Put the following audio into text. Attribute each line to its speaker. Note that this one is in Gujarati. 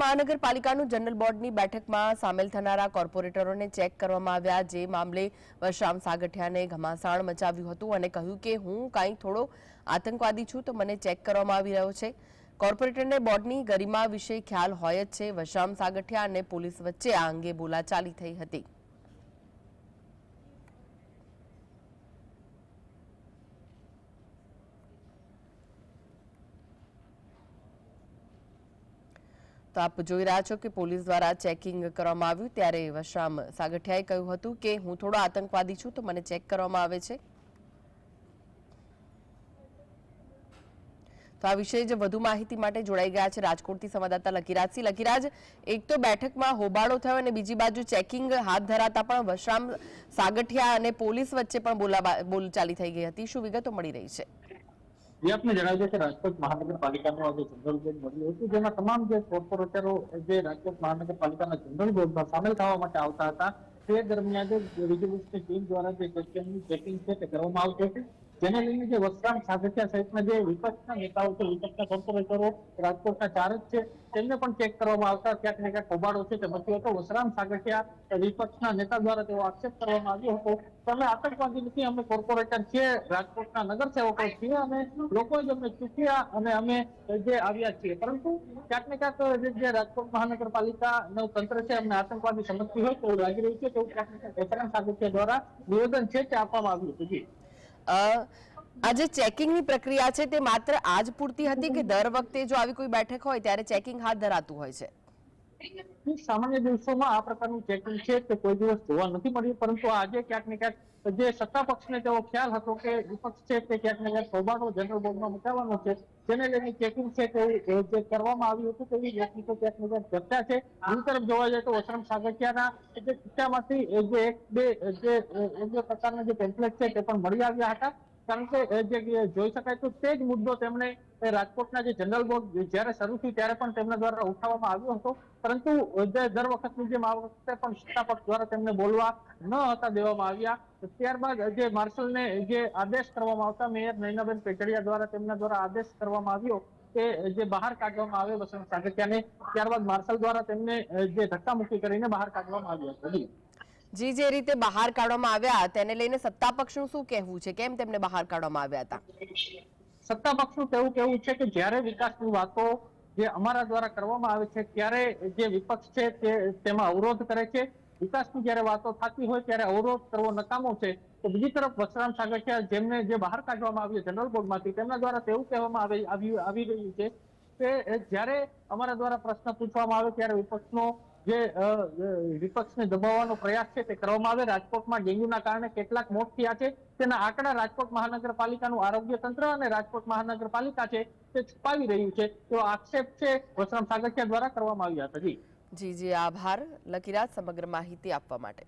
Speaker 1: મહાનગરપાલિકાનું જનરલ બોર્ડની બેઠકમાં સામેલ થનારા કોર્પોરેટરોને ચેક કરવામાં આવ્યા, જે મામલે વશરામ સાગઠિયાને ઘમાસાણ મચાવ્યું હતું અને કહ્યું કે હું કાંઈ થોડો આતંકવાદી છું તો મને ચેક કરવામાં આવી રહ્યો છે। કોર્પોરેટરને બોર્ડની ગરિમા વિશે ખ્યાલ હોય જ છે। વશરામ સાગઠિયા અને પોલીસ વચ્ચે આ અંગે બોલાચાલી થઈ હતી। तो आप જોઈ રહ્યા છો કે પોલીસ દ્વારા ચેકિંગ કરવામાં આવ્યું, ત્યારે વશરામ સાગઠિયાએ કહ્યું હતું કે હું થોડો આતંકવાદી છું તો મને ચેક કરવામાં આવે છે। તો આ વિશે જ વધુ માહિતી માટે જોડાઈ ગયા છે રાજકોટથી સંવાદદાતા લકીરાજસિંહ। લકીરાજ, એક તો બેઠકમાં હોબાળો થયો અને બીજી બાજુ ચેકિંગ હાથ ધરાતા પણ વશરામ સાગઠિયા અને પોલીસ વચ્ચે પણ બોલચાલી થઈ ગઈ હતી, શું વિગતો મળી રહી છે?
Speaker 2: જે આપને જણાવ્યું છે કે રાજકોટ મહાનગરપાલિકાનું આજે જનરલ બોર્ડ મળ્યું હતું, જેમાં તમામ જે કોર્પોરેટરો જે રાજકોટ મહાનગરપાલિકાના જનરલ બોર્ડમાં સામેલ થવા માટે આવતા હતા તે દરમિયાન જે વિજિલન્સની ટીમ દ્વારા જે ચેકિંગ છે તે કરવામાં આવતું હતું, જેને લઈને જે વશરામ સાગઠિયા સહિતના જે વિપક્ષના નેતાઓ છે, વિપક્ષના કોર્પોરેટરો રાજકોટના 4 જ છે, તેમને પણ ચેક કરવામાં આવતા ક્યાંક ને ક્યાંક હોબાળો છે તે મચ્યો હતો। વશરામ સાગઠિયા વિપક્ષના નેતા દ્વારા તેવો આક્ષેપ કરવામાં આવ્યો હતો કે અમે આતંકવાદી નથી, અમે કોર્પોરેટર છીએ, રાજકોટના નગરસેવકો છીએ અને લોકોએ જ અમને ચૂક્યા અને અમે જે આવ્યા છીએ, પરંતુ ક્યાંક ને ક્યાંક જે રાજકોટ મહાનગરપાલિકાનું તંત્ર છે અમને આતંકવાદી સમજતી હોય તેવું લાગી રહ્યું છે, તેવું ક્યાંક ને ક્યાંક વશરામ સાગઠિયા દ્વારા નિવેદન છે તે આપવામાં આવ્યું હતું।
Speaker 1: આ જે ચેકિંગની પ્રક્રિયા છે તે માત્ર આજ પૂરતી હતી કે દર વખતે જો આવી કોઈ બેઠક હોય ત્યારે ચેકિંગ હાથ ધરાતું હોય છે?
Speaker 2: સામાન્ય દિવસોમાં આ પ્રકારનું ચેકિંગ છે તે કોઈ દિવસ જોવા નથી મળ્યું, પરંતુ આજે ક્યાંક ને ક્યાંક જે સત્તા પક્ષને તેવો ખ્યાલ હતો કે વિપક્ષ છે તે ક્યાંક ને ક્યાંક હોબાળો જનરલ બોર્ડમાં મચાવવાનો છે, જેને લઈને ચેકિંગ છે તે જે કરવામાં આવ્યું હતું તેવી વ્યક્તિત્વ ક્યાંક ને ક્યાંક ચર્ચા છે। બીજી તરફ જોવા જાય તો વશરામ સાગઠિયાના જે ખિસ્સામાંથી જે એક બે પ્રકારના જે પેમ્પલેટ છે તે પણ મળી આવ્યા હતા, કારણ કે જે જોઈ શકાય તો તે જ મુદ્દો તેમણે રાજકોટના જે જનરલ બોર્ડ જયારે શરૂ થયું ત્યારે પણ તેમના દ્વારા ઉઠાવવામાં આવ્યો હતો, પરંતુ દર વખતની જેમ આ વખતે પણ સત્તા પક્ષ દ્વારા તેમને બોલવા ન હતા દેવામાં આવ્યા। ત્યારબાદ જે માર્શલને જે આદેશ કરવામાં આવતા મેયર નયનાબેન પેટડિયા દ્વારા તેમના દ્વારા આદેશ કરવામાં આવ્યો કે જે બહાર કાઢવામાં આવે વશરામ સાગઠિયાને, ત્યારબાદ માર્શલ દ્વારા તેમને જે ધક્કામુક્કી કરીને બહાર કાઢવામાં આવ્યા હતા।
Speaker 1: જી, જે રીતે બહાર કાઢવામાં આવ્યા તેને લઈને સત્તા પક્ષનું શું કહેવું છે? કેમ તેમને બહાર કાઢવામાં આવ્યા હતા?
Speaker 2: સત્તા પક્ષનું તેવું કહેવું છે કે જ્યારે વિકાસની વાતો જે અમારા દ્વારા કરવામાં આવે છે ત્યારે જે વિપક્ષ છે તેમાં અવરોધ કરે છે, વિકાસની જ્યારે વાતો થતી હોય ત્યારે અવરોધ કરવો નકામો છે। તો બીજી તરફ વશરામ સાગઠિયા જેમને જે બહાર કાઢવામાં આવ્યું જનરલ બોર્ડમાંથી તેમના દ્વારા તેવું કહેવામાં આવી રહ્યું છે કે જ્યારે અમારા દ્વારા પ્રશ્ન પૂછવામાં આવે ત્યારે વિપક્ષને દબાવવાનો પ્રયાસ છે તે કરવામાં આવે। રાજકોટમાં ડેન્ગ્યુના કારણે કેટલાક મોત થયા છે તેના આંકડા રાજકોટ મહાનગરપાલિકાનું આરોગ્ય તંત્ર અને રાજકોટ મહાનગરપાલિકા છે તે છુપાવી રહ્યું છે, તો આક્ષેપ છે વશરામ સાગઠિયા દ્વારા કરવામાં આવ્યા હતા।
Speaker 1: જી, આભાર લકીરાજ સમગ્ર માહિતી આપવા માટે।